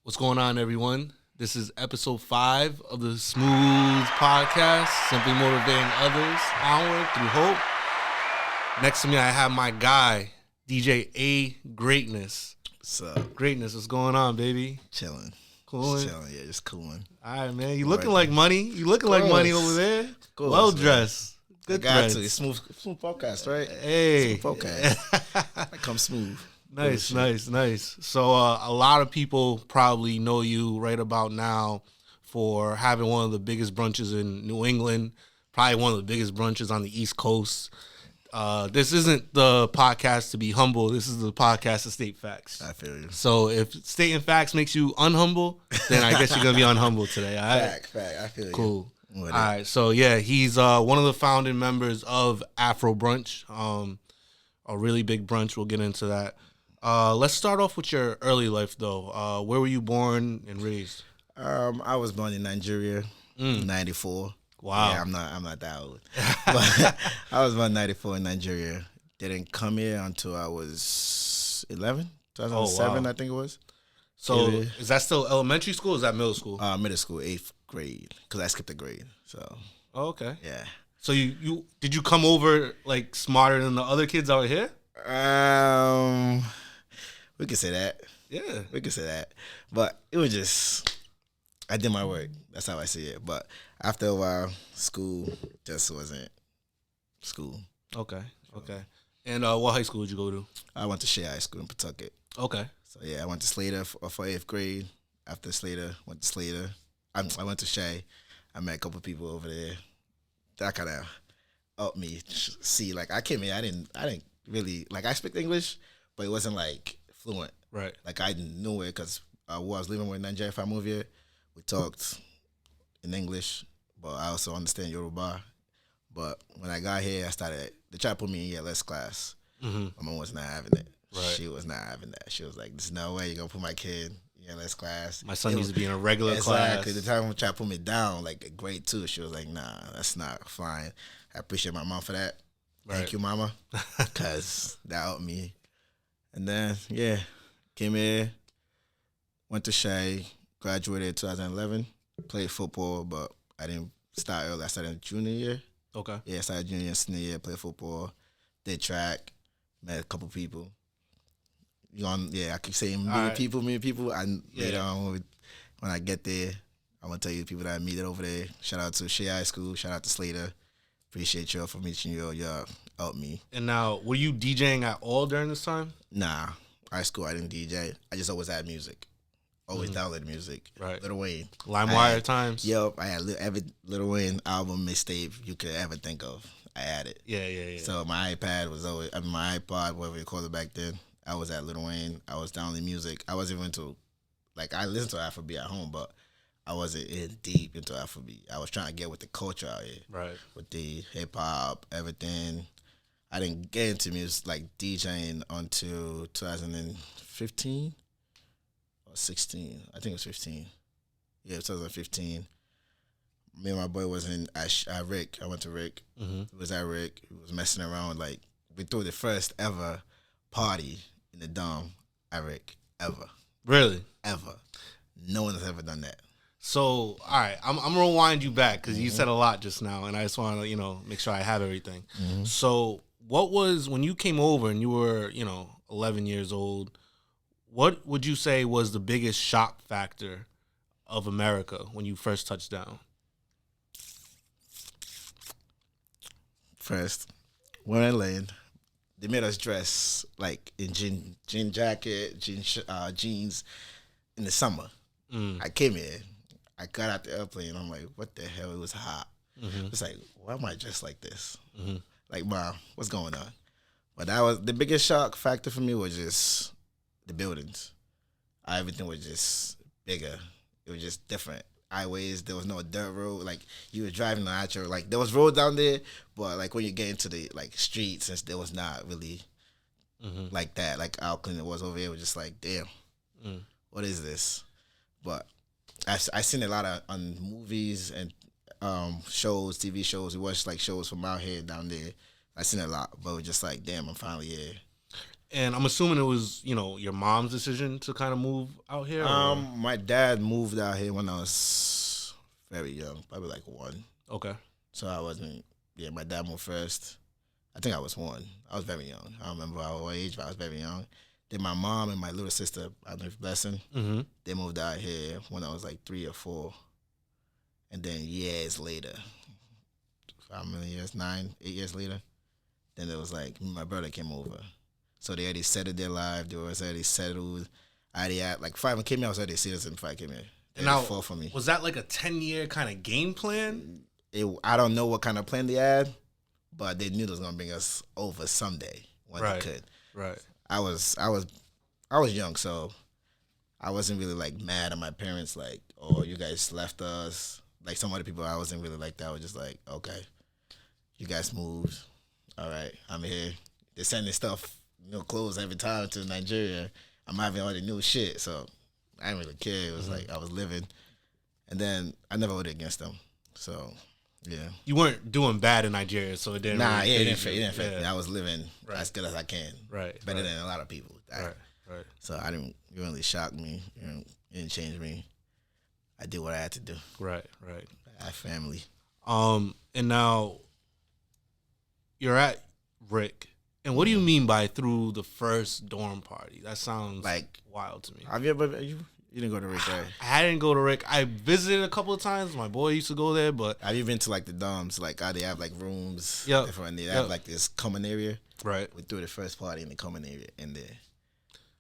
What's going on, everyone? This is episode 5 of the Smooth Podcast, simply motivating others onward through hope. Next to me, I have my guy, DJ AGreatness. What's up? Greatness, what's going on, baby? Chilling. Cooling? Just chilling, yeah, just cooling. All right, man. You looking like money. You looking like money over there. Well dressed. Good got threads. to. Smooth podcast, right? Hey. Smooth podcast. I come smooth. Nice. So a lot of people probably know you right about now for having one of the biggest brunches in New England, probably one of the biggest brunches on the East Coast. This isn't the podcast to be humble. This is the podcast to state facts. I feel you. So if stating facts makes you unhumble, then I guess you're going to be unhumble today. All right? Fact. I feel you. Cool. All right. So, yeah, he's one of the founding members of Afro Brunch, a really big brunch. We'll get into that. Let's start off with your early life, though. Where were you born and raised? I was born in Nigeria, 94. Wow. Yeah, I'm not that old. But I was born in 94 in Nigeria. Didn't come here until I was 11, 2007, I think it was. So Yeah. is that still elementary school or is that middle school? Middle school, 8th grade, because I skipped a grade. So, Oh, okay. yeah. So you did you come over like smarter than the other kids out here? We could say that. Yeah. We could say that. But it was just, I did my work. That's how I see it. But after a while, school just wasn't school. Okay. And what high school did you go to? I went to Shea High School in Pawtucket. Okay. So yeah, I went to Slater for 8th grade. After Slater, went to Slater. I went to Shea. I met a couple people over there. That kind of helped me see. Like I came here, I didn't really like. I speak English, but it wasn't like fluent. Right. Like I knew it because I was living with Nigeria. If I moved here, we talked in English, but I also understand Yoruba. But when I got here, they tried to put me in ELS class. Mm-hmm. My mom was not having it. Right. She was not having that. She was like, "There's no way you're gonna put my kid in ELS class." My son needs to be in a regular class. Exactly. The time when tried to put me down, like grade 2, she was like, "Nah, that's not flying." I appreciate my mom for that. Right. Thank you, mama, because that helped me. And then, yeah, came here, went to Shea, graduated in 2011, played football, but I didn't start early. I started in junior year. Okay. Yeah, I started junior and senior year, played football, did track, met a couple people. I keep saying many people. And later on, when I get there, I'm going to tell you the people that I meet over there. Shout out to Shea High School. Shout out to Slater. Appreciate y'all for meeting you. Y'all helped me. And now, were you DJing at all during this time? Nah, high school I didn't DJ. I just always had music. Always downloaded music. Right. Lil Wayne. LimeWire times? Yup, I had every Lil Wayne album mixtape you could ever think of. I had it. Yeah. So my iPad was always, my iPod, whatever you call it back then, I was at Lil Wayne. I was downloading music. I wasn't into, like, I listened to Afrobeat at home, but I wasn't in deep into Afrobeat. I was trying to get with the culture out here. Right. With the hip hop, everything. I didn't get into music, like DJing, until 2015 or 16. I think it was 15. Yeah, 2015. Me and my boy was at Rick. I went to Rick. Mm-hmm. It was at Rick. We was messing around. Like, we threw the first ever party in the Dome at Rick. Ever. Really? Ever. No one has ever done that. So, all right, I'm going to rewind you back because you said a lot just now, and I just want to, make sure I have everything. Mm-hmm. So, what was, when you came over and you were, 11 years old, what would you say was the biggest shock factor of America when you first touched down? First, when I landed, they made us dress like in jean jacket, jeans in the summer. I came here, I got out the airplane, I'm like, what the hell? It was hot. Mm-hmm. It's like, why am I dressed like this? Mm-hmm. Like, Mom, what's going on? But that was the biggest shock factor for me was just the buildings. Everything was just bigger. It was just different. Highways, there was no dirt road. Like, you were driving on actual, like, there was road down there, but, like, when you get into the, like, streets, since there was not really like that, like how clean it was over here, it was just like, damn, what is this? But I seen a lot of on movies and shows, TV shows. We watched, like, shows from out here down there. I seen a lot, but it was just like, damn, I'm finally here. And I'm assuming it was, your mom's decision to kind of move out here? My dad moved out here when I was very young, probably like 1. Okay. So I wasn't. Yeah, my dad moved first. I think I was 1. I was very young. I don't remember our age, but I was very young. Then my mom and my little sister, I don't know if Blessing, they moved out here when I was like 3 or 4. And then years later, how many years? 9, 8 years later, then it was like my brother came over. So they already settled their life. They was already settled. I already had, like, before I even came here, I was already a citizen before I came here. They now, fought for me. Was that like a 10-year kind of game plan? I don't know what kind of plan they had, but they knew they was gonna bring us over someday when they could. Right. I was young, so I wasn't really like mad at my parents, like, oh, you guys left us. Like some other people, I wasn't really like that. I was just like, okay, you guys moved. All right, I'm here. They're sending stuff, clothes every time to Nigeria. I'm having all the new shit, so I didn't really care. It was like I was living, and then I never voted against them. So yeah, you weren't doing bad in Nigeria, so it didn't. Nah, really it didn't affect me. I was living as good as I can. Right, better than a lot of people. Right. So I didn't. It didn't really shock me. It didn't change me. I did what I had to do. Right. I had family. And now you're at Rick. And what do you mean by through the first dorm party? That sounds like wild to me. Have you ever? You didn't go to Rick, right? I didn't go to Rick. I visited a couple of times. My boy used to go there, but have you been to like the dorms? Like how they have like rooms. Yeah. They have like this common area. Right. We threw the first party in the common area in there.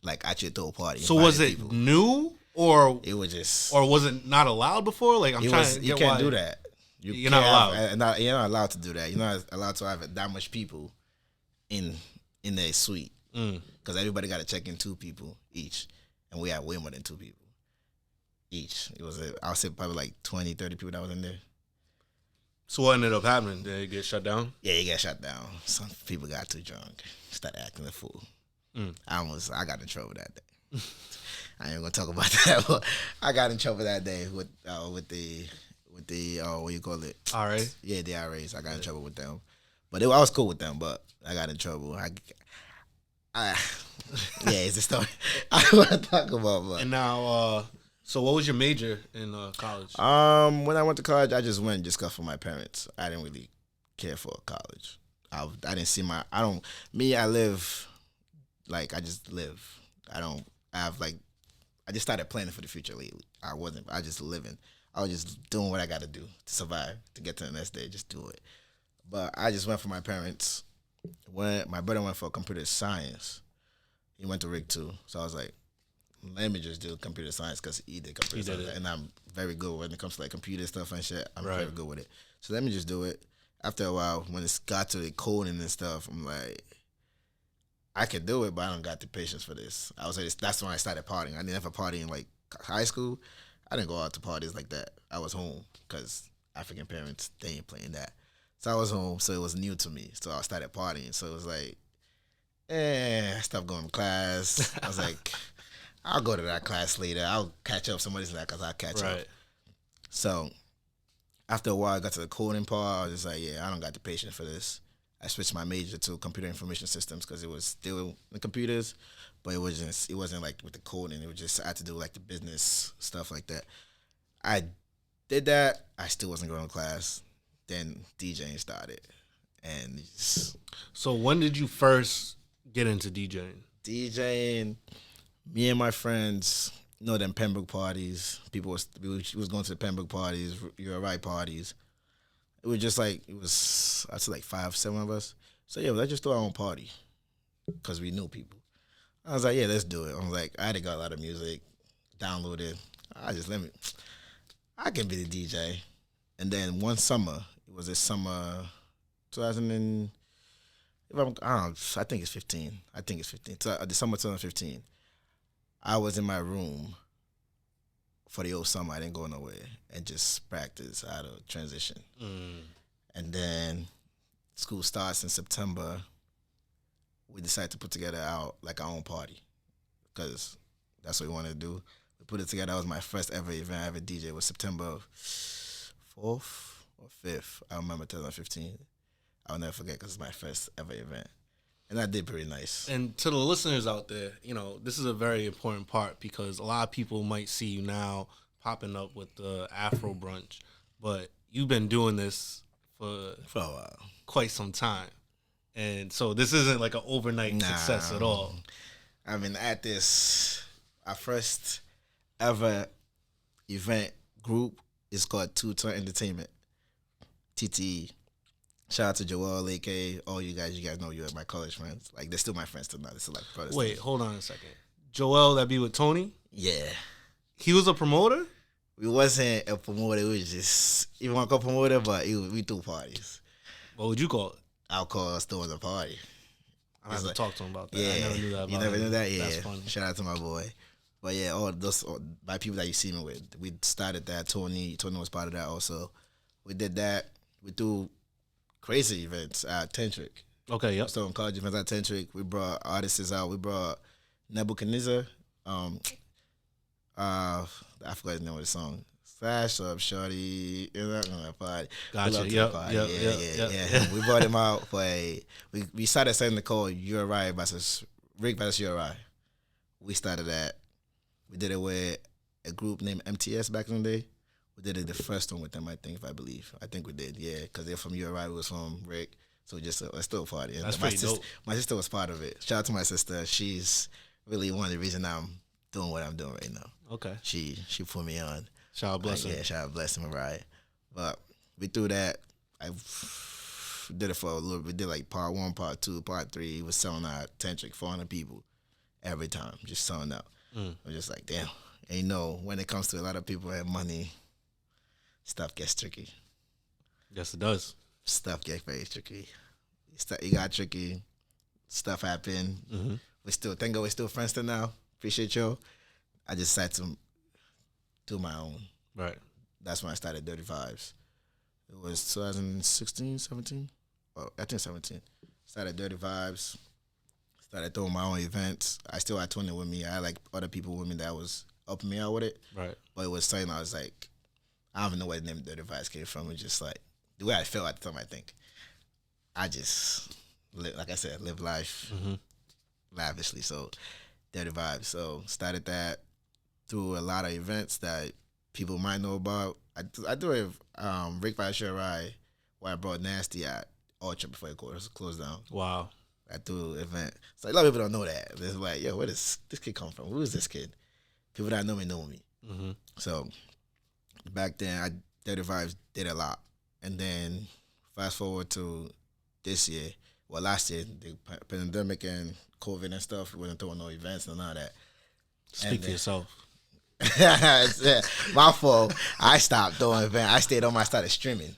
Like at your throw party. So was it new or it was just or was it not allowed before? Like I'm trying to get you can't do that. You're not allowed. You're not allowed to do that. You're not allowed to have that much people in their suite because everybody got to check in 2 people each, and we had way more than 2 people each. It was I would say probably like 20, 30 people that was in there. So what ended up happening? Did it get shut down? Yeah, it got shut down. Some people got too drunk, started acting a fool. I got in trouble that day. I ain't gonna talk about that, but I got in trouble that day with the what you call it? RA? Yeah, the RAs. I got in trouble with them, but I was cool with them. But I got in trouble. Yeah, it's a story I don't want to talk about. But. And now, so what was your major in college? When I went to college, I just went just cause for my parents. I didn't really care for college. I didn't see I live. Like, I just live. I just started planning for the future lately. I just living. I was just doing what I got to do to survive, to get to the next day, just do it. But I just went for my parents. My brother went for computer science. He went to Rick too. So I was like, let me just do computer science because he did computer science. And I'm very good when it comes to like computer stuff and shit. I'm very good with it. So let me just do it. After a while, when it got to the coding and stuff, I'm like, I could do it, but I don't got the patience for this. That's when I started partying. I didn't have a party in like high school. I didn't go out to parties like that. I was home because African parents, they ain't playing that. So I was home, so it was new to me. So I started partying. So it was like, I stopped going to class. I was like, I'll go to that class later. I'll catch up. Somebody's like, because I'll catch up. So after a while, I got to the coding part. I was just like, yeah, I don't got the patience for this. I switched my major to computer information systems because it was still in computers, but it wasn't like with the coding. It was just I had to do like the business stuff like that. I did that. I still wasn't going to class. Then DJing started, and so when did you first get into DJing? DJing, me and my friends, them Pembroke parties. We was going to the Pembroke parties, You're Right parties. It was just like, I'd say like 5, 7 of us. So yeah, let's just do our own party because we knew people. I was like, yeah, let's do it. I was like, I already got a lot of music downloaded. I can be the DJ. And then one summer, it was this summer, 2000 I think it's 15. So, the summer 2015, I was in my room for the whole summer. I didn't go nowhere and just practice how to transition. And then school starts in September. We decided to put together our own party because that's what we wanted to do. We put it together. That was my first ever event I ever DJ. It was September 4th or 5th. I remember 2015. I'll never forget because it's my first ever event. And I did pretty nice. And to the listeners out there, this is a very important part because a lot of people might see you now popping up with the Afro Brunch, but you've been doing this for a while, quite some time. And so this isn't like an overnight success at all. I mean, at this, our first ever event group is called Two-Tone Entertainment, TTE. Shout out to Joel, AK, all you guys know you're my college friends. Like, they're still my friends till now. They're still like brothers. Wait, hold on a second. Joel, that be with Tony? Yeah. He was a promoter? We wasn't a promoter. It was just, even want to call promoter, but we threw parties. What would you call it? I'll call us throwing a party. I have to talk to him about that. Yeah. I never knew that about You never knew that? Yeah. That's funny. Shout out to my boy. But yeah, all those, by people that you see me with, we started that. Tony was part of that also. We did that. We threw crazy events at Tentric. Okay, yep. So in college events at Tentric, we brought artists out. We brought Nebuchadnezzar. I forgot the name of the song. Flash up, shorty. Party. Gotcha. Yeah. We brought him out for we started something called URI versus Rick versus URI. We started that. We did it with a group named MTS back in the day. We did it the first one with them, I believe. I think we did, yeah, because they're from URI, we was from Rick. So we just let's still party. That's pretty dope. My sister was part of it. Shout out to my sister. She's really one of the reasons I'm doing what I'm doing right now. Okay. She put me on. Shout out bless him. Yeah, shout out bless him, right. But we threw that. I did it for a little bit. We did like part 1, part 2, part 3. It was selling out Tentric, 400 people every time, just selling out. I was just like, damn. And when it comes to a lot of people and money, stuff gets tricky. Yes, it does. Stuff gets very tricky. It got tricky. Stuff happened. Mm-hmm. Thank God we're still friends till now. Appreciate you. I just decided to do my own. Right. That's when I started Dirty Vibes. It was 2016, 17? Oh, I think 17. Started Dirty Vibes. Started throwing my own events. I still had Tony with me. I had like other people with me that was helping me out with it. Right. But it was something I was like, I don't even know where the name Dirty Vibes came from. It's just like the way I felt at the time, I think. I just, like I said, live life lavishly. So, Dirty Vibes. So, started that through a lot of events that people might know about. I do it Rick by Shirai, where I brought Nasty at Ultra before it closed down. Wow. I do an event. So, a lot of people don't know that. It's like, yo, where does this kid come from? Who is this kid? People that know me know me. Mm-hmm. So, back then, Dirty Vibes did a lot. And then, fast forward to this year, last year, the pandemic and COVID and stuff, we wasn't throwing no events and all that. Speak for yourself. My fault. I stopped throwing events. I stayed on. I started streaming.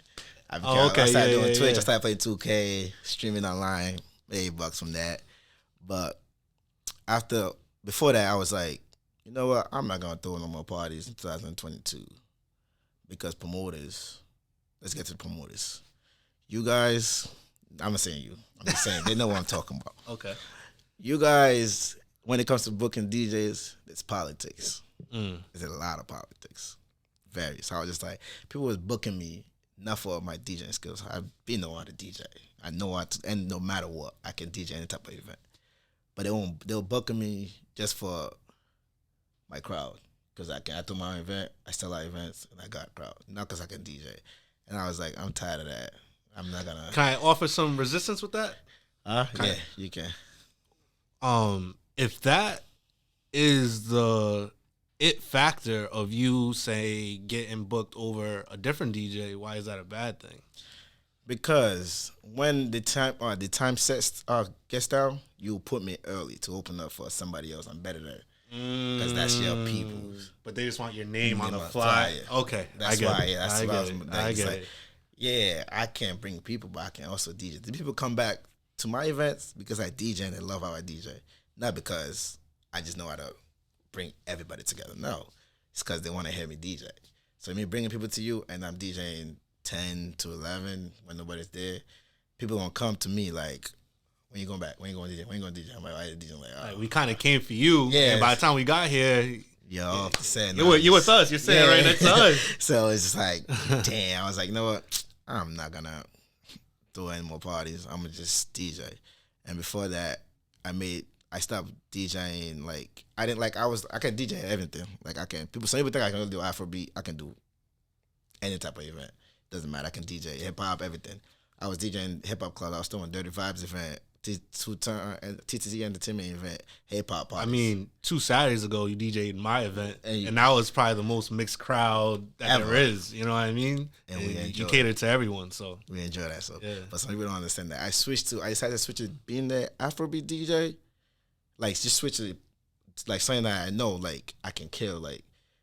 I started doing Twitch. I started playing 2K, streaming online, $8 from that. But before that, I was like, you know what? I'm not gonna throw no more parties in 2022 because promoters. Let's get to the promoters. You guys, I'm not saying you. I'm just saying they know what I'm talking about. Okay. You guys, when it comes to booking DJs, it's politics. There's a lot of politics. Very. So I was just like, people was booking me not for my DJing skills. I've been know how to DJ. I know how to, and no matter what, I can DJ any type of event. But they were booking me just for my crowd. Because I do my own event, I sell out events, and I got a crowd. Not because I can DJ. And I was like, I'm tired of that. I'm not gonna. Can I offer some resistance with that? Yeah, you can. If that is the it factor of you, say, getting booked over a different DJ, why is that a bad thing? Because when the time sets gets down, you put me early to open up for somebody else. I'm better than. Because that's your people. But they just want your name on the fly. Okay, that's why. Yeah, that's I get it. Yeah, I can't bring people, but I can also DJ. The people come back to my events because I DJ and they love how I DJ, not because I just know how to bring everybody together. No, it's because they want to hear me DJ. So me bringing people to you and I'm DJing 10 to 11 when nobody's there, people gonna come to me like, when you going back? When you going to DJ? When you going to DJ? I'm like, I DJ. I'm like, all right. We kind of came for you. Yeah. And by the time we got here, you're with us. You're sitting right next to us. So it's just like, damn. I was like, you know what? I'm not going to throw any more parties. I'm going to just DJ. And before that, I stopped DJing. Like I can DJ everything. Like I can. Some people think I can only do Afrobeat. I can do any type of event. Doesn't matter. I can DJ hip hop, everything. I was DJing hip hop club. I was doing Dirty Vibes event, TTC Entertainment event, hip hop parties. I mean, 2 Saturdays ago, you DJ'd my event, and that was probably the most mixed crowd that there is. You know what I mean? And you cater to everyone, so we enjoy that. So, yeah. But some people don't understand that. I decided to switch to being the Afrobeat DJ. Like, just switch to like something that I know, like I can kill, like,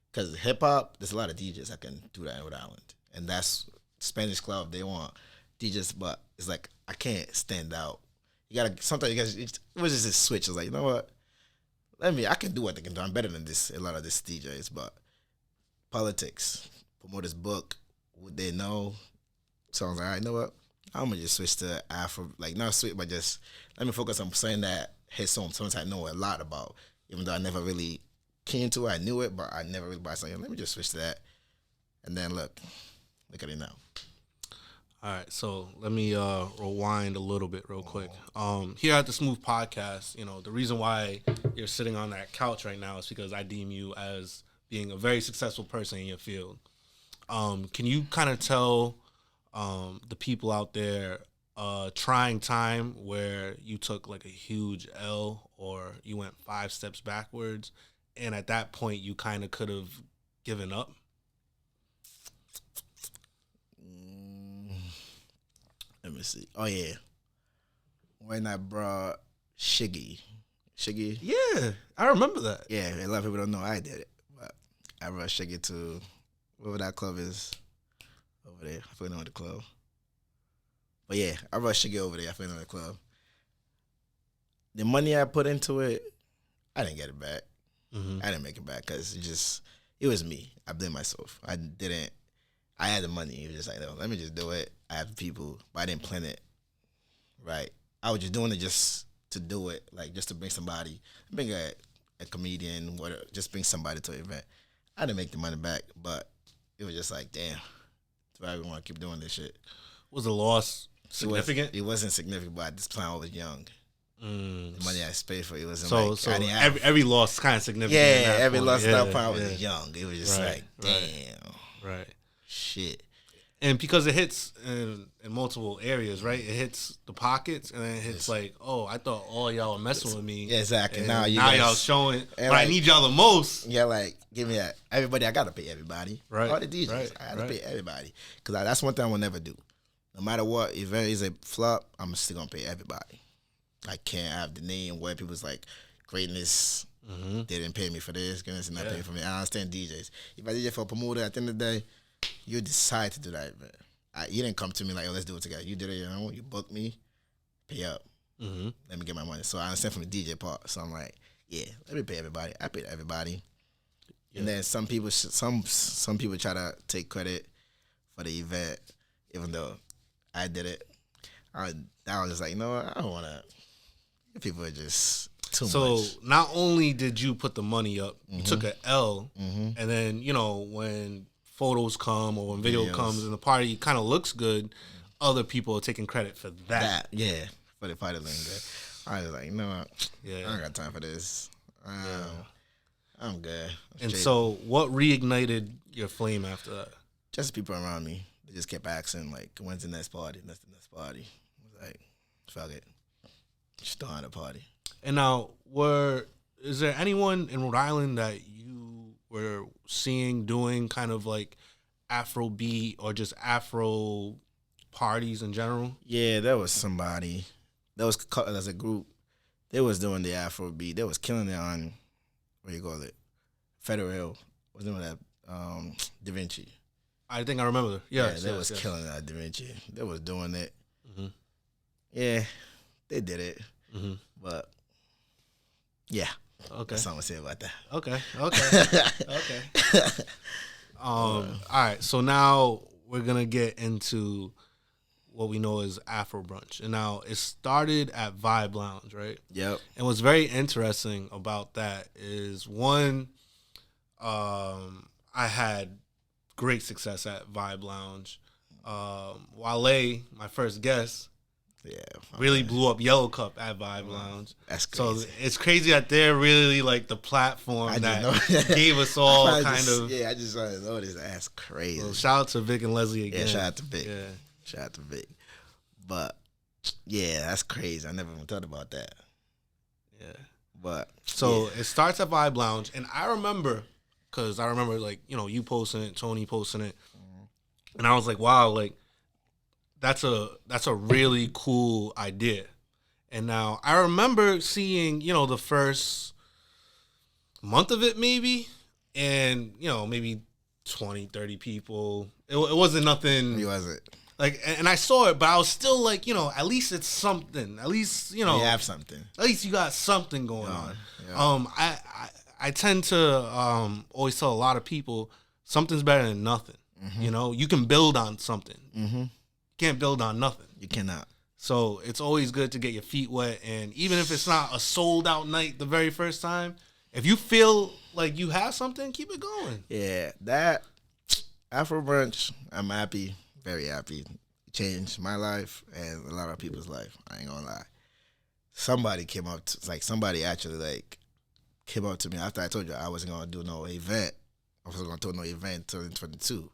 because hip hop, there's a lot of DJs that can do that in Rhode Island, and that's Spanish club. They want DJs, but it's like I can't stand out. Sometimes you guys, it was just a switch. I was like, you know what? I can do what they can do. I'm better than a lot of these DJs, but politics, promoters book, what they know. So I was like, all right, you know what? I'm gonna just switch to Afro, like not switch, but just let me focus on something that hits home, something I know a lot about, even though I never really keen to it. I knew it, but I never really bought something. Let me just switch to that. And then look at it now. All right, so let me rewind a little bit real quick. Here at the Smooth Podcast, the reason why you're sitting on that couch right now is because I deem you as being a very successful person in your field. Can you kind of tell the people out there a trying time where you took like a huge L or you went 5 steps backwards, and at that point you kind of could have given up? Let me see. Oh yeah, when I brought Shiggy. Yeah, I remember that. Yeah, a lot of people don't know I did it, but I brought Shiggy to whatever that club is over there. I forget the name of the club, but yeah, I brought Shiggy over there. I forget the name of the club. The money I put into it, I didn't get it back. Mm-hmm. I didn't make it back because it was me. I blame myself. I had the money. It was just like, no, let me just do it. I have the people, but I didn't plan it right. I was just doing it just to do it, like just to bring a comedian, whatever, just bring somebody to an event. I didn't make the money back, but it was just like, damn, do I even want to keep doing this shit? Was the loss significant? It wasn't significant, but at this time I was young. The money I paid for it wasn't so every loss kind of significant. Yeah, every loss at that point I was young. It was just like, damn. Right. Shit. And because it hits in multiple areas, right? It hits the pockets, and then it hits like, oh, I thought all y'all were messing with me. Yeah, exactly. Now y'all showing, but I need y'all the most. Yeah, like, give me that. Everybody, I got to pay everybody. Right. All the DJs, I got to pay everybody. Because that's one thing I will never do. No matter what event is a flop, I'm still going to pay everybody. I can't have the name where people's like, greatness, they didn't pay me for this, greatness did not pay for me. I understand DJs. If I DJ for a promoter, at the end of the day, you decide to do that event. You didn't come to me like, oh, let's do it together. You did it, you booked me, pay up. Let me get my money. So I understand from the DJ part. So I'm like, yeah, let me pay everybody. I paid everybody. Yeah. And then some people try to take credit for the event, even though I did it. I was just like, you know what? I don't want to. People are just too much. So not only did you put the money up, you took an L, and then, when photos come or when video comes and the party kind of looks good, other people are taking credit for that. Yeah, for the party looking good. I was like, you know what? Yeah. I don't got time for this. I'm good. And so what reignited your flame after that? Just people around me. They just kept asking, like, when's the next party? When's the next party? I was like, fuck it. Just throwing a party. And now, is there anyone in Rhode Island that you were seeing doing kind of like Afrobeat or just Afro parties in general? Yeah, there was somebody. There was as a group. They was doing the Afrobeat. They was killing it on, what do you call it? Federal. What's the name of that? Da Vinci. I think I remember. Yes, they was killing it at Da Vinci. They was doing it. Yeah, they did it. But yeah. Okay. That's all I'm gonna say about that. Okay. All right. So now we're gonna get into what we know as Afro Brunch, and now it started at Vibe Lounge, right? Yep. And what's very interesting about that is one, I had great success at Vibe Lounge. Wale, my first guest, Yeah, really blew up Yellow Cup at Vibe Lounge. That's crazy. So it's crazy that they're really like the platform that gave us all kind of. Yeah, I just wanted to know this. That's crazy. So shout out to Vic and Leslie again. Yeah, shout out to Vic. Yeah. Shout out to Vic. But yeah, that's crazy. I never even thought about that. Yeah. But so it starts at Vibe Lounge, and I remember, like, you know, you posting it, Tony posting it, and I was like, wow, like that's a really cool idea. And now I remember seeing, you know, the first month of it maybe, and, you know, maybe 20, 30 people. It wasn't nothing. It wasn't. Like, and I saw it, but I was still like, you know, at least it's something. At least, you know, you have something. At least you got something going on. Yeah. I tend to always tell a lot of people something's better than nothing. Mm-hmm. You know, you can build on something. Mm-hmm. You can't build on nothing. You cannot. So it's always good to get your feet wet, and even if it's not a sold out night the very first time, if you feel like you have something, keep it going. Yeah, that Afro Brunch, I'm happy. Very happy. It changed my life and a lot of people's life. I ain't gonna lie. Somebody came up somebody actually came up to me after I told you I wasn't gonna do no event. I wasn't gonna do no event until 2022.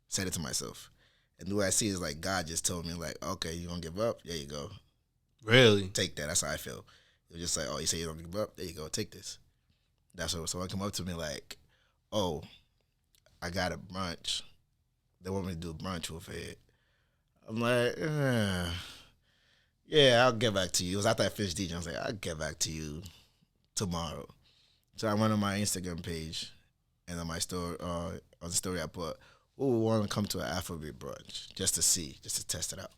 Said it to myself. And the way I see it is like God just told me, like, okay, you gonna give up? There you go. Really? Take that. That's how I feel. It was just like, oh, you say you don't give up? There you go. Take this. That's what someone come up to me like, oh, I got a brunch. They want me to do a brunch with it. I'm like, yeah, I'll get back to you. It was after I finished DJing. I was like, I'll get back to you tomorrow. So I went on my Instagram page, and on my story, on the story I put, we want to come to an Afro brunch just to see, just to test it out.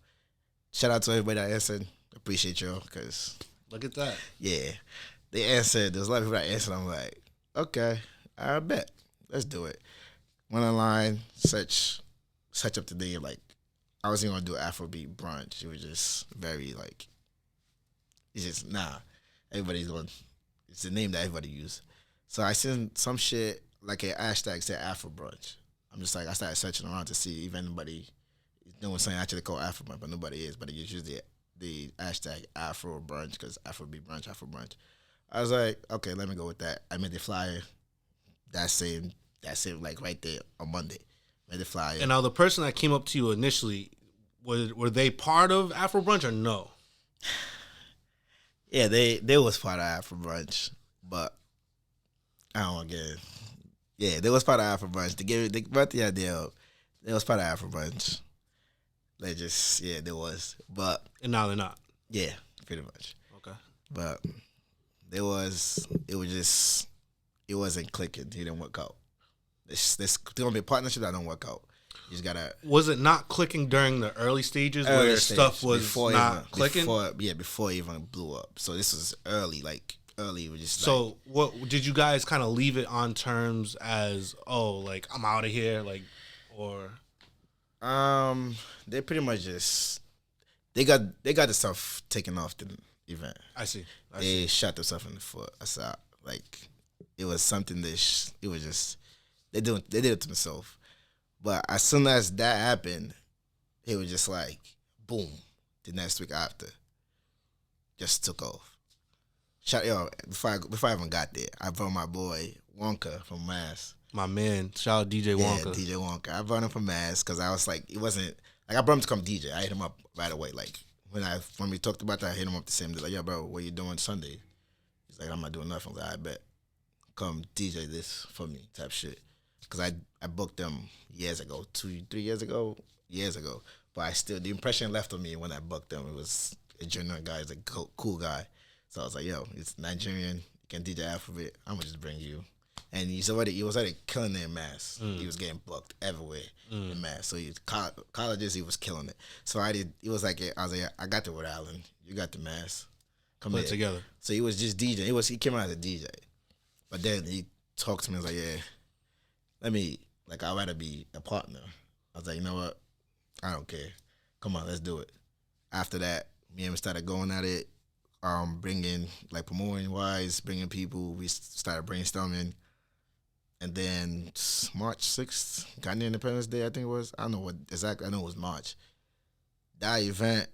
Shout out to everybody that answered. Appreciate y'all, because look at that. Yeah, they answered. There's a lot of people that answered. I'm like, okay, I bet. Let's do it. Went online, search up today. Like, I wasn't gonna do Afrobeat brunch. It was just very like, it's just everybody's going. It's the name that everybody use. So I seen some shit like a hashtag said Afro Brunch. I'm just like, I started searching around to see if anybody is doing something actually called Afro Brunch, but nobody is. But it's usually the hashtag Afro Brunch because Afrobeat brunch, Afro Brunch. I was like, okay, let me go with that. I made the flyer. That's it. Like right there on Monday. Made the flyer. And now the person that came up to you initially, were they part of Afro Brunch or no? Yeah, they was part of Afro Brunch, but I don't want to get it. Yeah, they was part of Afro Brunch. They brought the idea up. They was part of Afro Brunch. They was. But and now they're not. Yeah, pretty much. Okay. But it wasn't clicking. It didn't work out. There's gonna be a partnership that don't work out. You just gotta. Was it not clicking during the early stages where stuff was not clicking? Before it even blew up. So this was early. It was just. So what did you guys kind of leave it on terms as? Oh, like I'm out of here, like, or. They pretty much just they got the stuff taken off the event. I see. They shot themselves in the foot. I saw it was something that it was just they did it to themselves. But as soon as that happened, it was just like boom. The next week after, just took off. Before I even got there, I brought my boy Wonka from Mass. My man, shout out DJ Wonka. Yeah, DJ Wonka. I brought him from Mass because I was like, it wasn't like I brought him to come DJ. I hit him up right away. Like when we talked about that, I hit him up the same day. Like, yo, bro, what you doing Sunday? He's like, I'm not doing nothing. I was like, I bet. Come DJ this for me, type shit. Because I booked them years ago, 2-3 years ago. But the impression left on me when I booked them, it was a genuine guy, he's a cool guy. So I was like, yo, it's Nigerian, you can DJ Afrobeat, I'm gonna just bring you. And he was already killing it in Mass. He was getting booked everywhere in Mass. So colleges, he was killing it. So I was like, I got the Rhode Island, you got the Mass. Come Put it together. So he was just DJing. He came out as a DJ. But then he talked to me, I was like, yeah, I'd rather be a partner. I was like, you know what? I don't care. Come on, let's do it. After that, me and him started going at it, bringing, promoting wise, bringing people. We started brainstorming. And then March 6th, Ghanaian Independence Day, I think it was. I don't know what exactly. I know it was March. That event,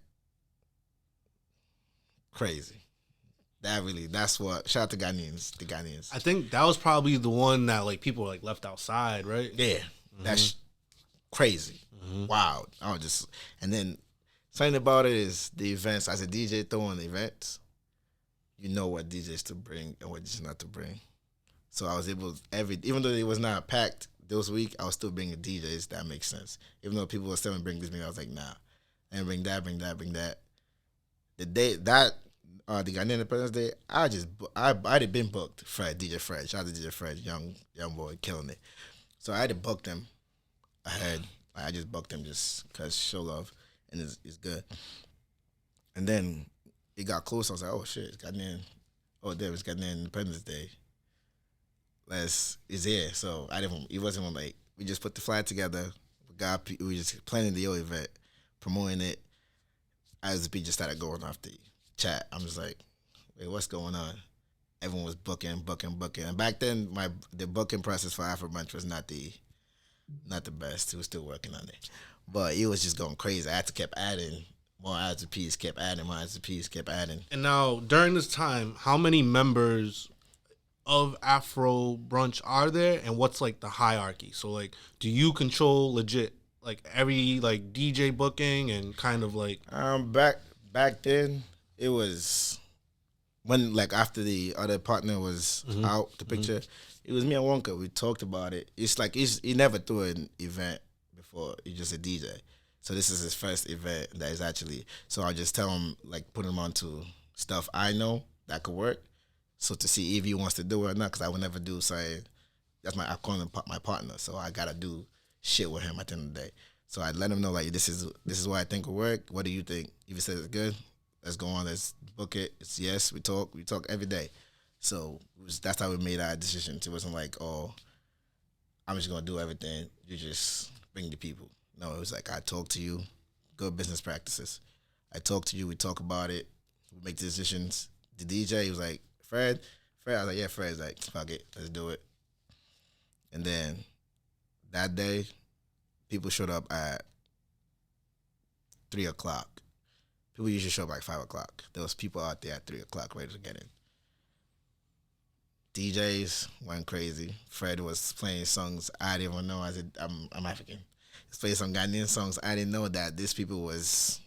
crazy. That's what. Shout out to Ghanaians. The Ghanaians. I think that was probably the one that like people were like left outside, right? Yeah, that's crazy. Wow. I was just, and then something about it is the events. As a DJ throwing events, you know what DJs to bring and what DJs not to bring. So I was able even though it was not packed those week, I was still bringing DJs. That makes sense. Even though people were still bringing this, I was like, nah, and bring that. The day that the Ghanaian Independence Day, I already been booked. DJ Fred, shout out to DJ Fred, young boy, killing it. So I had to book them ahead. I just booked them just because show love, and it's good. And then it got close. I was like, oh shit, it's Ghanaian. Oh, there was Ghanaian Independence Day. It's here. So it wasn't like, we just put the flag together. We just planning the whole event, promoting it. ISP just started going off the chat. I'm just like, wait, what's going on? Everyone was booking. And back then, the booking process for Afro Brunch was not the best. He was still working on it. But it was just going crazy. I had to keep adding more ISPs, kept adding. And now, during this time, how many members of Afro Brunch are there, and what's like the hierarchy? So like, do you control legit like every like DJ booking and kind of like back then it was when like after the other partner was out the picture, it was me and Wonka. We talked about it. It's like he never threw an event before. He's just a DJ. So this is his first event that is actually. So I just tell him, like, put him onto stuff I know that could work. So to see if he wants to do it or not, because I would never do something. I call him my partner, so I gotta do shit with him at the end of the day. So I let him know, like, this is what I think will work. What do you think? If he says it's good, let's go on. Let's book it. It's yes. We talk every day. So that's how we made our decisions. It wasn't like, oh, I'm just gonna do everything. You just bring the people. No, it was like, I talk to you, good business practices. I talk to you, we talk about it, we make decisions. The DJ, he was like, Fred, I was like, yeah, Fred's like, fuck it, let's do it. And then that day, people showed up at 3 o'clock. People usually show up like 5 o'clock. There was people out there at 3 o'clock ready to get in. DJs went crazy. Fred was playing songs I didn't even know. I'm African. He's playing some Ghanaian songs. I didn't know that these people was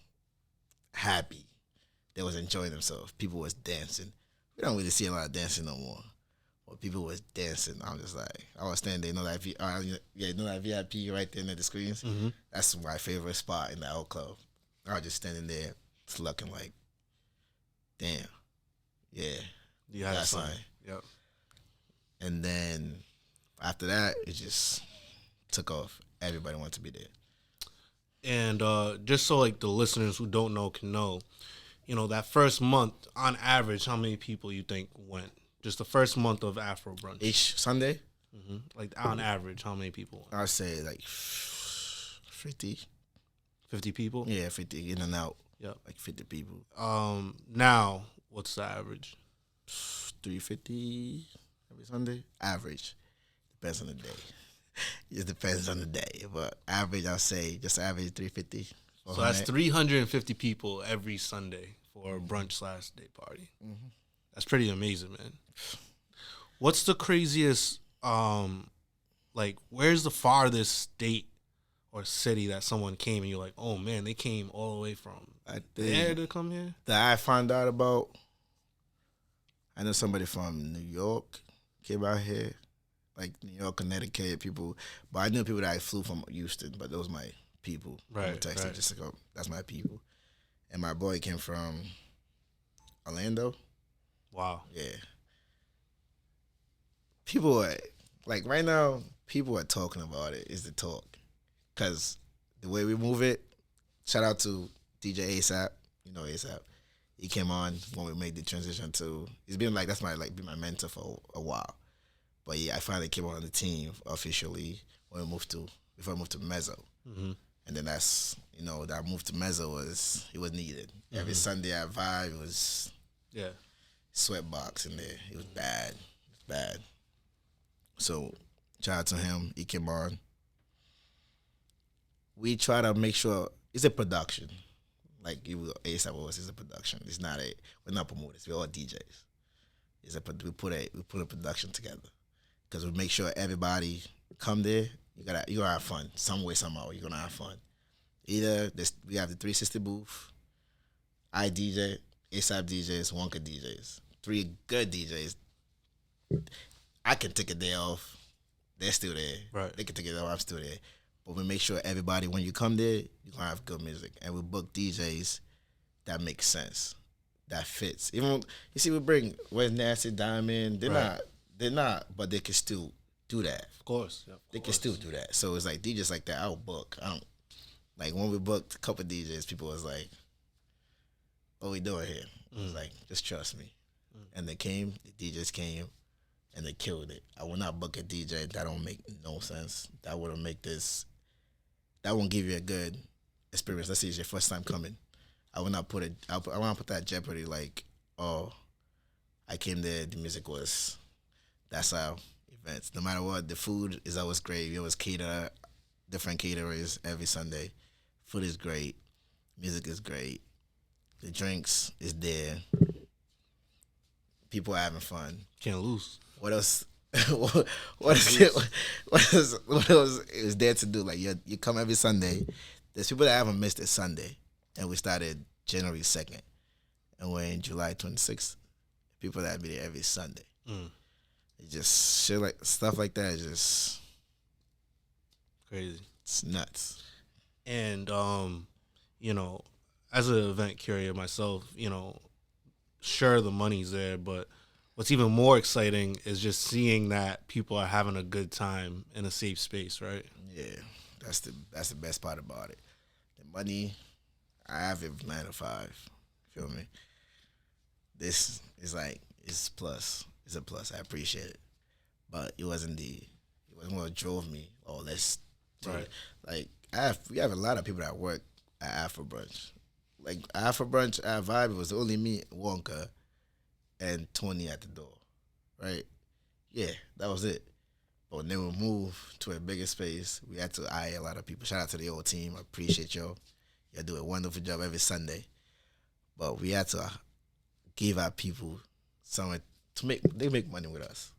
happy. They was enjoying themselves. People was dancing. We don't really see a lot of dancing no more. But people was dancing. I'm just like, I was standing there, you know that VIP right there near the screens? Mm-hmm. That's my favorite spot in the whole club. I was just standing there, just looking like, damn, yeah. That's fine. Yep. And then after that, it just took off. Everybody wanted to be there. And just so like the listeners who don't know can know, that first month, on average, how many people you think went? Just the first month of Afro Brunch. Each Sunday? Mm-hmm. Like on average, how many people went? I'd say like 50. 50 people? Yeah, 50 in and out. Yep. Like 50 people. Now, what's the average? 350 every Sunday. Average. Depends on the day. It depends on the day. But average, I'll say just average 350. So that's 350 people every Sunday for a brunch/day party. Mm-hmm. That's pretty amazing, man. What's the craziest, where's the farthest state or city that someone came and you're like, oh man, they came all the way from there to come here? That I found out about, I know somebody from New York came out here, like New York, Connecticut, people. But I knew people that I flew from Houston, but those my people. Right, Texas, right. just to go, that's my people. And my boy came from Orlando. Wow. Yeah. People are, like, right now, people are talking about it, is the talk. Because the way we move it, shout out to DJ ASAP. You know ASAP. He came on when we made the transition to, he's been like, been my mentor for a while. But yeah, I finally came on the team officially before I moved to Mezzo. Mm-hmm. And then that's, that move to Mezzo was needed. Mm-hmm. Every Sunday at Vibe, it was sweatbox in there. It was bad. So shout out to him. He came on. We try to make sure it's a production. like you ASAP was is a production. It's not we're not promoters. We're all DJs. We put a production together because we make sure everybody come there. You gotta have fun some way somehow. You're gonna have fun. Either we have the 360 booth, I DJ, ASAP DJs, Wonka DJs, 3 good DJs. I can take a day off. They're still there. Right. They can take it off. I'm still there. But we make sure everybody, when you come there, you're gonna have good music, and we book DJs that make sense, that fits. Even you see, we bring West Nasty Diamond. They're not, but they can still do that. Of course, yeah, they can still do that. So it's like DJs like that. I'll book. I don't like when we booked a couple DJs. People was like, "What we doing here?" I was like, "Just trust me." And they came. The DJs came. And they killed it. I will not book a DJ that don't make no sense. That wouldn't make this. That won't give you a good experience. Let's say it's your first time coming. I will not put it. I want to put that jeopardy. Like, oh, I came there. The music was. That's our events. No matter what, the food is always great. We always cater different caterers every Sunday. Food is great. Music is great. The drinks is there. People are having fun. Can't lose. What else? What else is there to do? Like you come every Sunday. There's people that haven't missed a Sunday, and we started January 2nd, and we're in July 26th. People that be there every Sunday. It just shit like stuff like that is just crazy. It's nuts. And you know, as an event curator myself, you know, sure the money's there, but what's even more exciting is just seeing that people are having a good time in a safe space, right? Yeah, that's the best part about it. The money, I have it 9 to 5. Feel me? This is like it's plus. It's a plus. I appreciate it, but it wasn't what drove me. Oh, let's do it. Like we have a lot of people that work at Afro Brunch. Like Afro Brunch, our vibe, it was only me, Wonka, and Tony at the door, right? Yeah, that was it. But when they would move to a bigger space, we had to eye a lot of people. Shout out to the old team. I appreciate y'all. Y'all do a wonderful job every Sunday. But we had to give our people something they make money with us.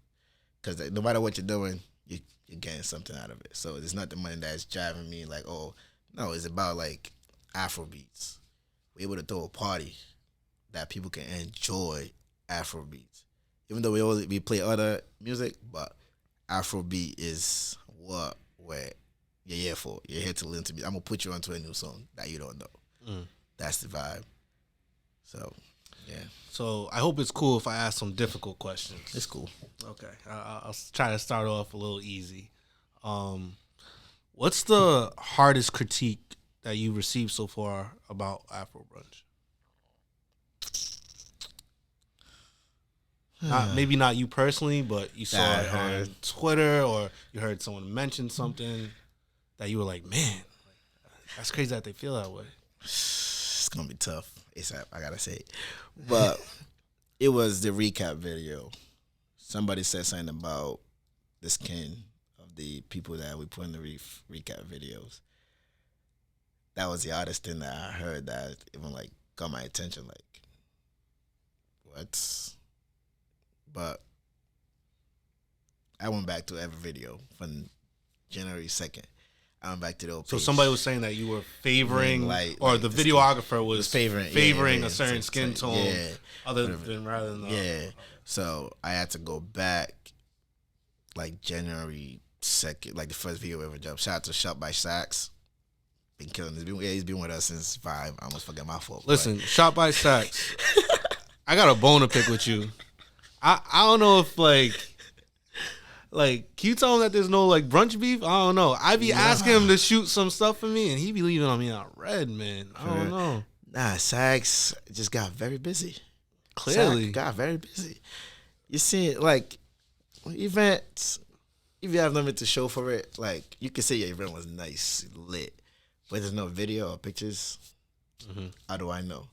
Because no matter what you're doing, you're getting something out of it. So it's not the money that's driving me like, oh, no, it's about like Afro beats. We're able to throw a party that people can enjoy Afro beats. Even though we play other music, but Afrobeat is what you're here for. You're here to listen to me. I'm gonna put you onto a new song that you don't know. That's the vibe. So, yeah. So I hope it's cool if I ask some difficult questions. It's cool. Okay, I'll try to start off a little easy. What's the hardest critique that you received so far about Afro Brunch? Maybe not you personally, but you saw it on Twitter or you heard someone mention something that you were like, man, that's crazy that they feel that way. It's going to be tough. ASAP, I got to say it. But it was the recap video. Somebody said something about the skin of the people that we put in the recap videos. That was the oddest thing that I heard that even like got my attention. Like, what? But I went back to every video from January 2nd. I went back to the old page. So somebody was saying that you were favoring, or the videographer was favoring a certain skin tone, rather than So I had to go back, like January 2nd, like the first video we ever dropped. Shout out to Shop by Saks. Been killing this. He's been with us since 5. I almost forgot my fault. Listen, Shop by Saks. I got a bone to pick with you. I don't know if can you tell him that there's no like brunch beef? I don't know. I be asking him to shoot some stuff for me, and he be leaving on me out red, man. I don't know. Nah, Saks just got very busy. Clearly, got very busy. You see it like events. If you have nothing to show for it, like you can say your event was nice, lit, but there's no video or pictures. How do I know?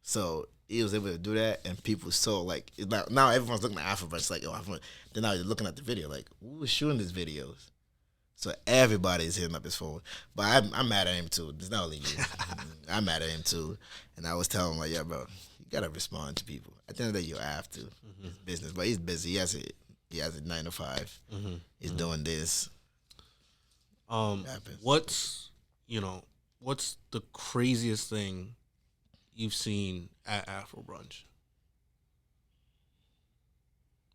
So he was able to do that, and people saw like now everyone's looking at Afro Brunch like, oh, then now you're looking at the video like, who was shooting these videos? So everybody's hitting up his phone. But I'm mad at him too. It's not only you. I'm mad at him too. And I was telling him like, yeah, bro, you gotta respond to people. At the end of the day, you have to. It's business. But he's busy. He has a 9 to 5. He's doing this. What's the craziest thing you've seen at Afro Brunch?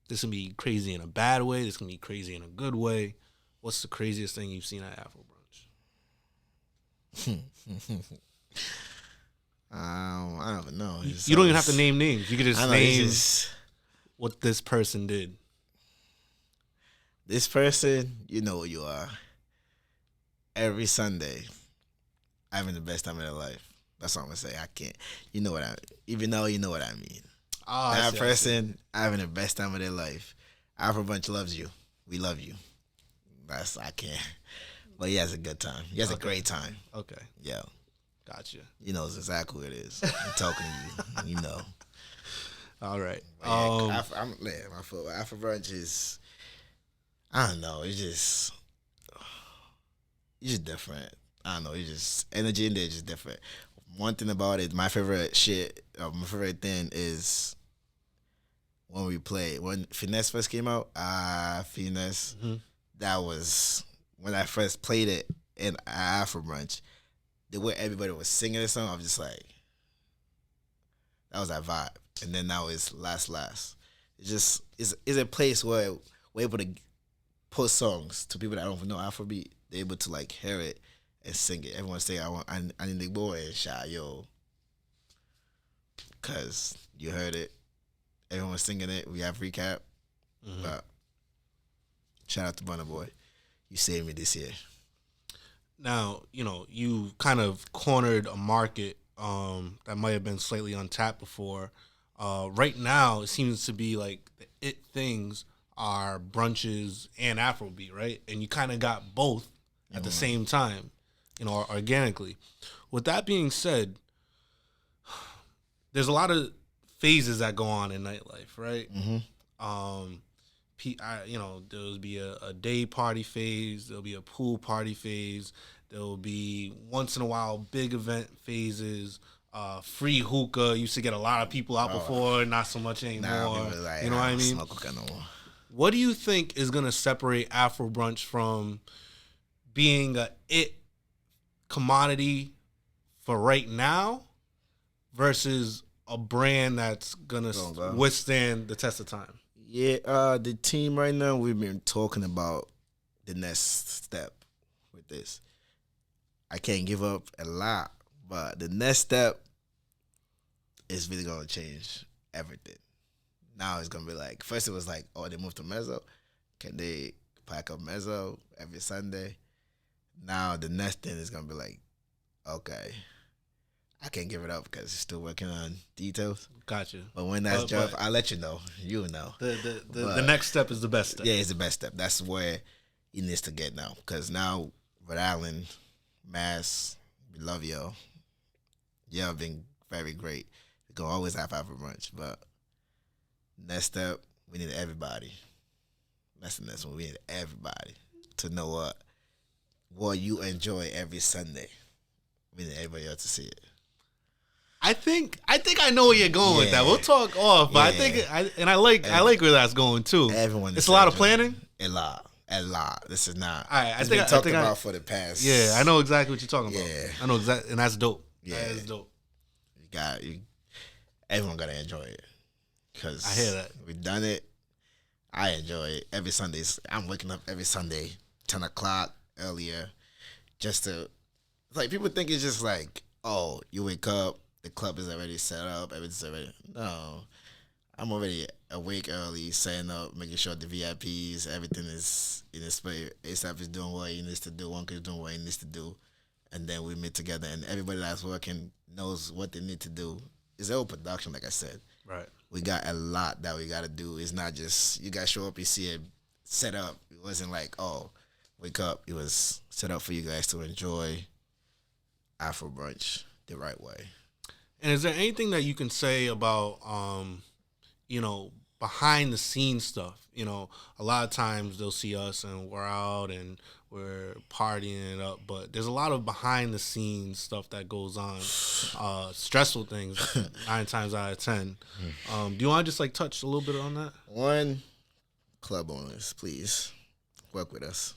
This can be crazy in a bad way. This can be crazy in a good way. What's the craziest thing you've seen at Afro Brunch? I don't even know. You don't even have to name names. You could just name what this person did. This person, you know who you are. Every Sunday, having the best time of their life. That's all I'm gonna say. I can't. You know what I? Even though you know what I mean. Oh, that person having the best time of their life. Afro Brunch loves you. We love you. I can't. But he has a good time. He has a great time. Okay. Yeah. Gotcha. He knows exactly who it is. I'm talking to you. You know. All right. Yeah, Afro Brunch is. I don't know. It's just different. I don't know. It's just energy in there is just different. One thing about it, my favorite thing is when Finesse first came out. Finesse. That was when I first played it in Afro Brunch. The way everybody was singing the song, I was just like, that was that vibe. And then now it's Last. It's just it's a place where we're able to put songs to people that don't know Afrobeat. They're able to like hear it and sing it. Everyone's saying, I need the boy and shout, yo. Cause you heard it. Everyone's singing it. We have recap. But shout out to Burna Boy. You saved me this year. Now, you kind of cornered a market that might have been slightly untapped before. Right now, it seems to be like the it things are brunches and Afrobeat, right? And you kind of got both at the same time, organically. With that being said, there's a lot of phases that go on in nightlife, right? There'll be a day party phase. There'll be a pool party phase. There'll be once in a while big event phases. Free hookah used to get a lot of people out before, not so much anymore. Like, you know what I mean? Smoke hookah no more. What do you think is gonna separate Afro Brunch from being a it commodity for right now versus a brand that's gonna withstand the test of time? Yeah, the team right now, we've been talking about the next step with this. I can't give up a lot, but the next step is really going to change everything. Now it's going to be like, first it was like, they moved to Mezzo. Can they pack up Mezzo every Sunday? Now the next thing is going to be like, okay, I can't give it up because it's still working on details. Gotcha. But when that's job, I'll let you know. You'll know. The next step is the best step. Yeah, it's the best step. That's where he needs to get now. Because now, Rhode Island, Mass, we love y'all. Y'all have been very great. We're going to always have Afro Brunch. But next step, we need everybody. That's the next one. We need everybody to know what you enjoy every Sunday. We need everybody else to see it. I think I know where you're going with that. We'll talk off, but I like where that's going too. Everyone, it's a lot of planning. A lot. This is not. All right, it's been talked about for the past. Yeah, I know exactly what you're talking about. Yeah, I know exactly, and that's dope. Yeah, that's dope. Everyone gotta enjoy it because I hear that. We've done it. I enjoy it every Sunday. I'm waking up every Sunday, 10 o'clock earlier, just to like people think it's just like, oh, you wake up. The club is already set up. Everything's already. No, I'm already awake early, setting up, making sure the VIPs, everything is in its place. ASAP is doing what he needs to do. Wonka is doing what he needs to do, and then we meet together, and everybody that's working knows what they need to do. It's a whole production, like I said. Right. We got a lot that we got to do. It's not just you guys show up, you see it set up. It wasn't like, oh, wake up. It was set up for you guys to enjoy Afro Brunch the right way. And is there anything that you can say about, behind the scenes stuff. You know, a lot of times they'll see us and we're out and we're partying it up, but there's a lot of behind the scenes stuff that goes on, stressful things 9 times out of 10. Do you want to just like touch a little bit on that? One, club owners, please work with us.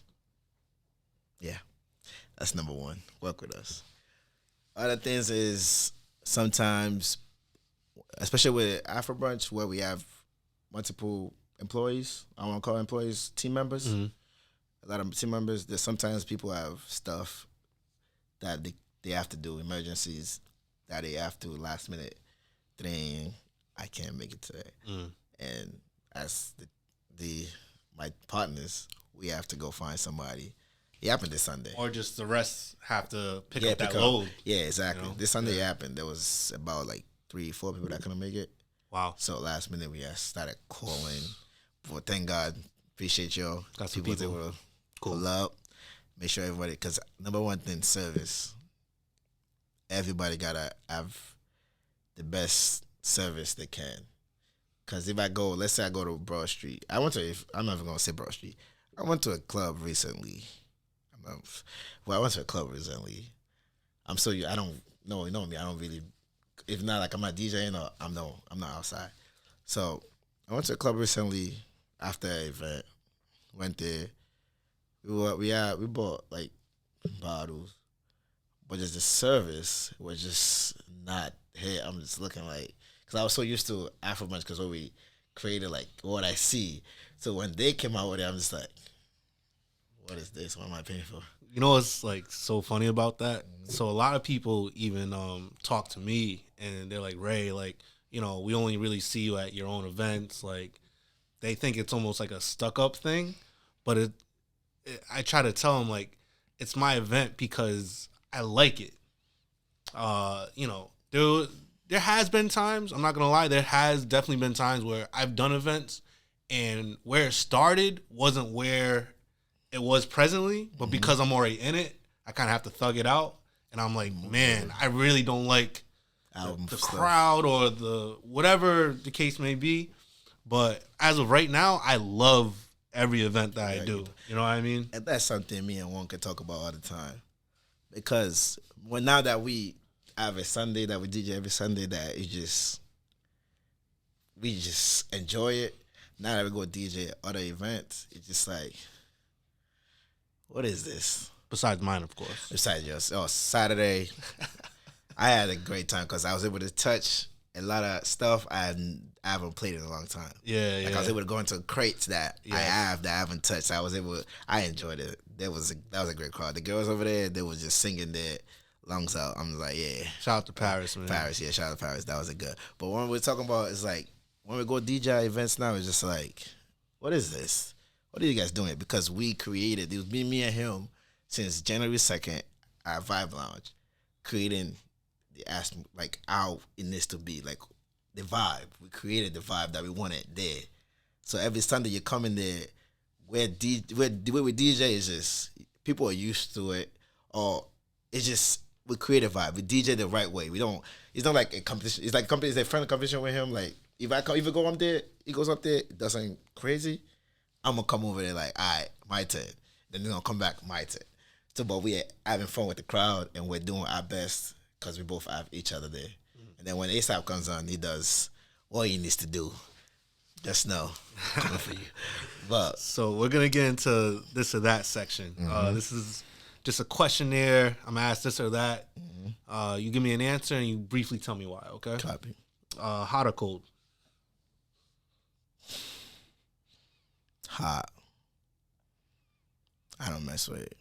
Yeah, that's number one. Work with us. Other things is sometimes, especially with Afro Brunch, where we have multiple employees. I want to call employees team members. Mm-hmm. A lot of team members. There's sometimes people have stuff that they have to do, emergencies that they have to last minute thing. I can't make it today, and as my partners, we have to go find somebody. It happened this Sunday. Or just the rest have to pick up that load. Yeah, exactly. You know? This Sunday happened. There was about like 3-4 people that couldn't make it. Wow. So last minute we started calling. Well, thank God. Appreciate y'all. Got some people. Able to pull up. Make sure everybody, because number one thing, service. Everybody got to have the best service they can. Because if I go, let's say I go to Broad Street. I'm not even going to say Broad Street. I went to a club recently. I went to a club recently. I don't know, you know me. I don't really, if not like I'm not DJing or I'm not outside. So I went to a club recently after an event. Went there. We bought like bottles, but just the service was just not here. I'm just looking like, because I was so used to Afro Brunch because what we created, like what I see. So when they came out with it, I'm just like, what is this? What am I paying for? You know what's like so funny about that? So a lot of people even talk to me and they're like, Ray, like, you know, we only really see you at your own events. Like, they think it's almost like a stuck up thing, but I try to tell them like it's my event because I like it. You know, there has been times, I'm not gonna lie, there has definitely been times where I've done events and where it started wasn't where it was presently, but because I'm already in it, I kind of have to thug it out. And I'm like, man, I really don't like the crowd or the whatever the case may be. But as of right now, I love every event that I do. You know what I mean? And that's something me and Juan can talk about all the time. Because now that we have a Sunday that we DJ every Sunday, that we just enjoy it. Now that we go DJ other events, it's just like, what is this? Besides mine, of course. Besides yours. Oh, Saturday, I had a great time because I was able to touch a lot of stuff I haven't played in a long time. Yeah. I was able to go into crates that I haven't touched. I enjoyed it. That was a great crowd. The girls over there, they was just singing their lungs out. I'm like, yeah. Shout out to Paris, man. Shout out to Paris. That was a good. But when we're talking about, it's like, when we go DJ events now, it's just like, what is this? What are you guys doing? Because we created, it was me and him since January 2nd at Vibe Lounge, creating like how it needs to be, like the vibe. We created the vibe that we wanted there. So every Sunday you come in there, the way we DJ is just, people are used to it, or it's just, we create a vibe. We DJ the right way. It's not like a competition. It's like it's a friendly competition with him. Like, if I go up there, he goes up there, it does something crazy, I'm going to come over there like, all right, my turn. Then they're going to come back, my turn. So, but we're having fun with the crowd, and we're doing our best because we both have each other there. And then when ASAP comes on, he does what he needs to do. Just know. Coming for you. But so we're going to get into this or that section. This is just a questionnaire. I'm going to ask this or that. You give me an answer, and you briefly tell me why, okay? Copy. Hot or cold? Hot. I don't mess with it.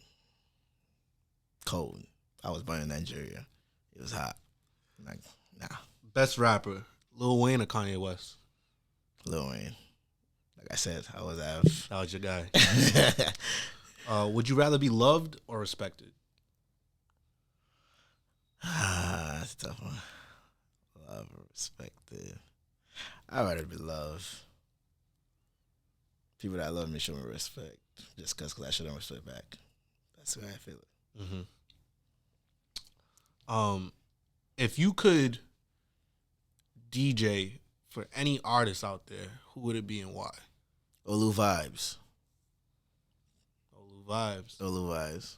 Cold. I was born in Nigeria. It was hot. Like, nah. Best rapper, Lil Wayne or Kanye West? Lil Wayne. Like I said, I was That was your guy. Would you rather be loved or respected? That's a tough one. Love or respected. I'd rather be loved. People that love me show me respect. Just because I show them respect back. That's the way I feel it. If you could DJ for any artist out there, who would it be and why? Olu Vibes. Olu Vibes. Olu Vibes.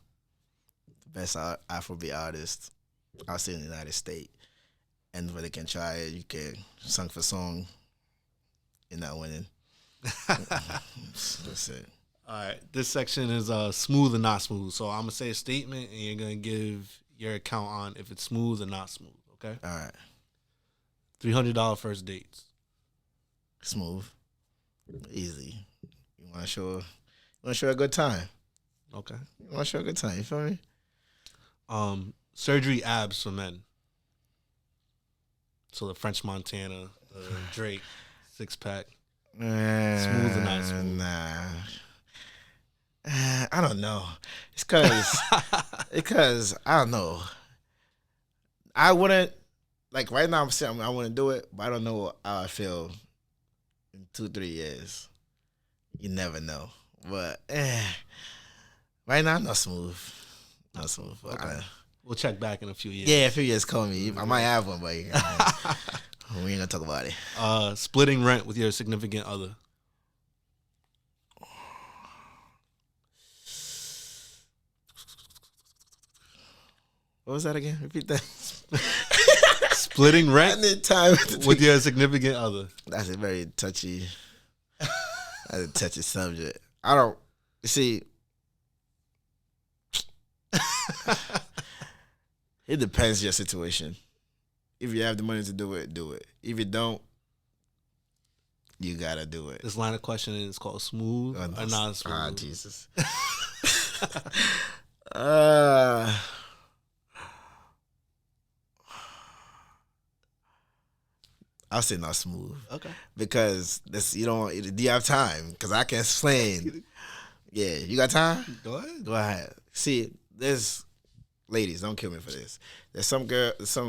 The best Afrobeat artist outside in the United States. Anybody can try it. You can song for song. You're not winning. That's it. All right. This section is smooth and not smooth. So I'm going to say a statement, and you're going to give your account on if it's smooth or not smooth, okay? All right. $300 first dates. Smooth. Easy. You want to show a good time. Okay. You want to show a good time. You feel me? Surgery abs for men. So the French Montana, the Drake, 6-pack. Smooth or not smooth? Nah. I don't know. It's because I don't know. I wouldn't, like right now I'm saying I want to do it, but I don't know how I feel in 2-3 years. You never know. But right now I'm not smooth. Not smooth. Okay. We'll check back in a few years. Yeah, a few years call me. I might have one, but we ain't gonna talk about it. Splitting rent with your significant other. What was that again? Repeat that. Splitting rent I need time with your significant other. That's a very touchy. That's a touchy subject. I don't see. It depends your situation. If you have the money to do it, do it. If you don't, you gotta do it. This line of questioning is called smooth or not smooth. Ah, Jesus. I'll say not smooth. Okay. Because this, you don't. Do you have time? Because I can explain. Yeah, you got time? Go ahead. Go ahead. See, there's ladies. Don't kill me for this. There's some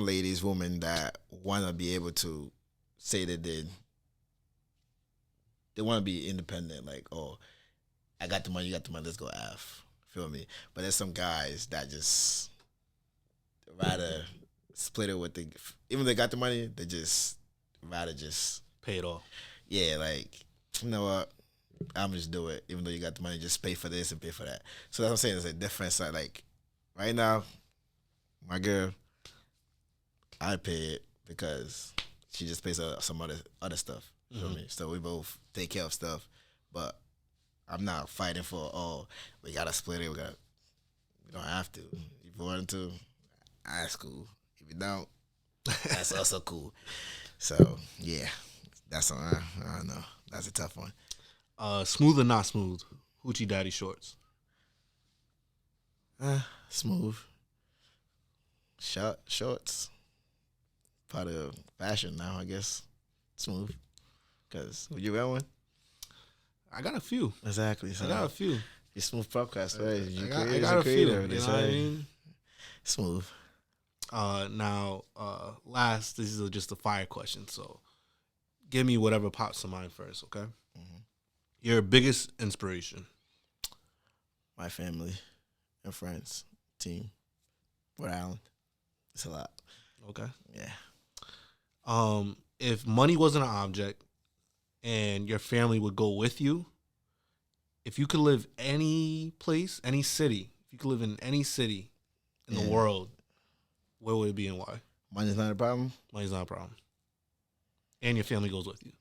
ladies, women that want to be able to say that they want to be independent. Like, oh, I got the money, you got the money. Let's go half. Feel me? But there's some guys that just rather split it with even though they got the money, they just rather just pay it off. Yeah, like, you know what? I'm just do it. Even though you got the money, just pay for this and pay for that. So that's what I'm saying. There's a difference. Like, right now, my girl, I pay it because she just pays some other stuff. You know what I mean? So we both take care of stuff. But I'm not fighting for, oh, we got to split it. We don't have to. If you want to, that's cool. If you don't, that's also cool. So, yeah, that's I don't know. That's a tough one. Smooth or not smooth? Hoochie Daddy shorts. Smooth. Shorts. Part of fashion now, I guess. Smooth. Because, would you wear one? I got a few. Exactly. So I got a few. You smooth podcast, right? I got a few. You know what I mean? Smooth. Now, last, this is just a fire question. So, give me whatever pops to mind first, okay? Mm-hmm. Your biggest inspiration? My family and friends, team, Rhode Island. It's a lot. Okay. Yeah. If money wasn't an object and your family would go with you, if you could live any place, any city, if you could live in any city in the world, where would it be and why? Money's not a problem? Money's not a problem. And your family goes with you.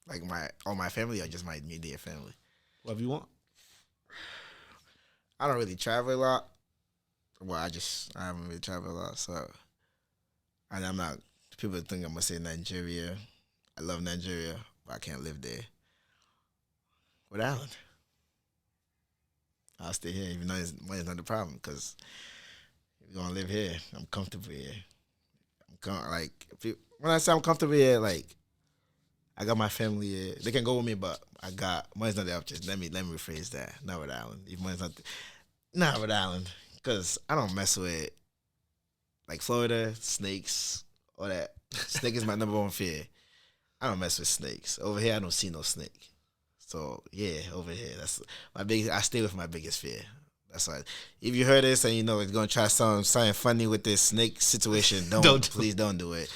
Like my family or just my immediate family? Whatever you want. I don't really travel a lot. Well, I haven't really traveled a lot, so. And I'm not, people think I'm going to say Nigeria. I love Nigeria, but I can't live there. Rhode Island. I'll stay here, even though money's not the problem, because if you're going to live here, I'm comfortable here. When I say I'm comfortable here, like, I got my family here. They can go with me, but money's not the option. Let me rephrase that. Not Rhode Island. If money's not Rhode Island, because I don't mess with, like, Florida, snakes, all that. Snake is my number one fear. I don't mess with snakes. Over here, I don't see no snake. So, yeah, over here, that's I stay with my biggest fear. That's why. If you heard this and you know it's gonna try something funny with this snake situation, please don't do it.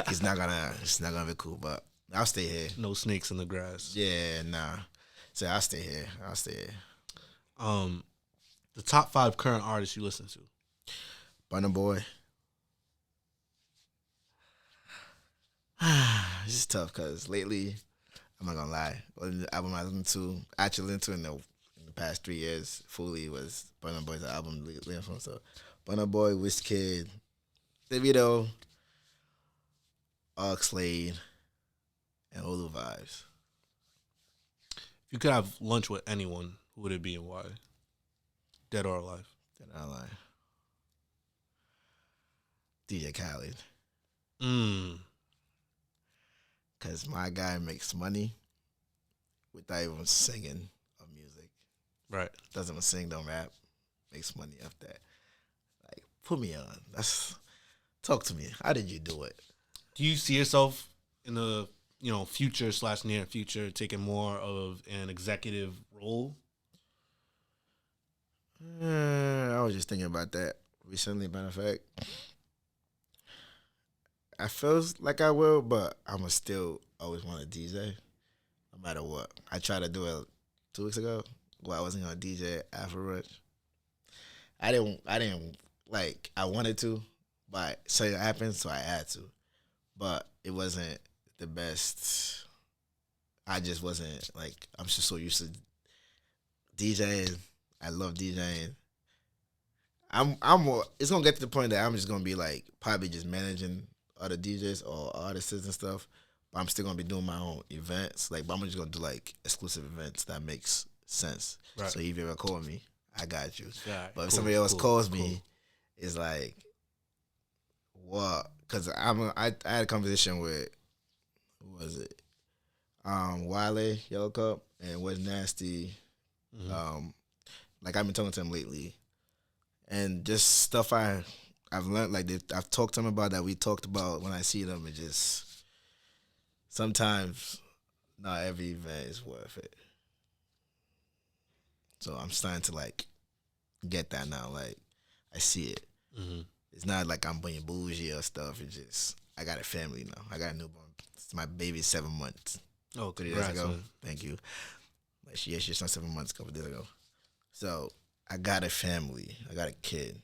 It's not gonna be cool. But I'll stay here. No snakes in the grass. Yeah, nah. So I'll stay here. I'll stay here. The top 5 current artists you listen to. Burna Boy. This is tough because lately, I'm not gonna lie, the album I actually listened to in the past 3 years fully was Burna Boy's album. So Burna Boy, Wizkid, Davido, Oxlade, and Olu Vibes. If you could have lunch with anyone, who would it be and why? Dead or alive? Dead or alive. DJ Khaled. Because my guy makes money without even singing or music. Right. Doesn't even sing, don't rap. Makes money off that. Like, put me on. Talk to me. How did you do it? Do you see yourself in the future / near future taking more of an executive role? I was just thinking about that recently, matter of fact. I feel like I will, but I'm still always want to DJ, no matter what. I tried to do it 2 weeks ago. Well, I wasn't gonna DJ Afro Brunch. I didn't like. I wanted to, but something happened, so I had to. But it wasn't the best. I just wasn't like. I'm just so used to DJing. I love DJing. It's gonna get to the point that I'm just gonna be like probably just managing other DJs or artists and stuff, but I'm still gonna be doing my own events. Like, but I'm just gonna do like exclusive events that makes sense. Right. So if you ever call me, I got you. Yeah, but if somebody else calls me, it's like, what? Because I had a conversation with, who was it? Wale, Yellow Cup, and What's Nasty. Mm-hmm. Like I've been talking to him lately, and just stuff I've learned. Like I've talked to him about that. We talked about when I see them. It just sometimes not every event is worth it. So I'm starting to like get that now. Like I see it. Mm-hmm. It's not like I'm being bougie or stuff. It's just I got a family now. I got a newborn. My baby's 7 months. Oh, 3 days ago. man. Thank you. Like she's not 7 months, a couple days ago. So I got a family. I got a kid.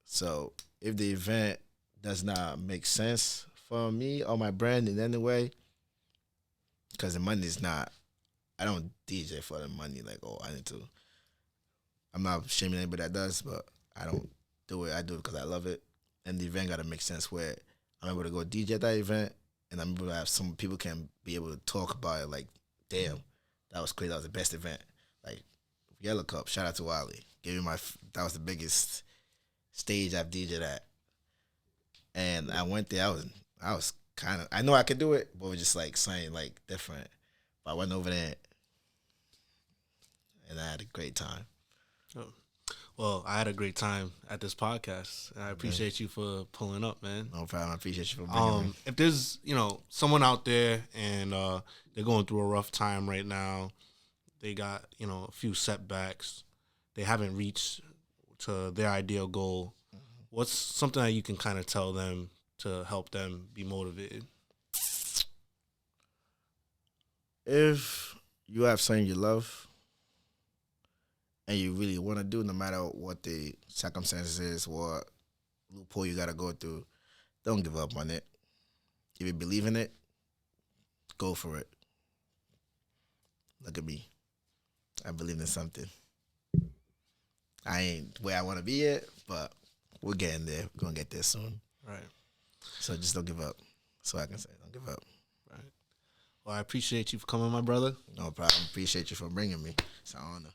So if the event does not make sense for me or my brand in any way, because the money is not, I don't DJ for the money. Like, oh, I need to. I'm not shaming anybody that does, but I don't do it. I do it because I love it. And the event got to make sense where I'm able to go DJ at that event, and I'm able to have some people can be able to talk about it. Like, damn, that was crazy. That was the best event. Like, Yellow Cup, shout out to Wale. That was the biggest stage I've DJed at. And I went there. I was kind of, I know I could do it, but it was just like something like different. But I went over there, and I had a great time. Oh. Well, I had a great time at this podcast. I appreciate you for pulling up, man. No problem. I appreciate you for bringing me. If there's, someone out there and they're going through a rough time right now, they got, a few setbacks, they haven't reached to their ideal goal, what's something that you can kind of tell them to help them be motivated? If you have something you love and you really want to do, no matter what the circumstances is, what loophole you got to go through, don't give up on it. If you believe in it, go for it. Look at me. I believe in something. I ain't where I want to be yet, but we're getting there. We're going to get there soon. Right. So just don't give up. That's all I can say. Don't give up. Right. Well, I appreciate you for coming, my brother. No problem. Appreciate you for bringing me. It's an honor.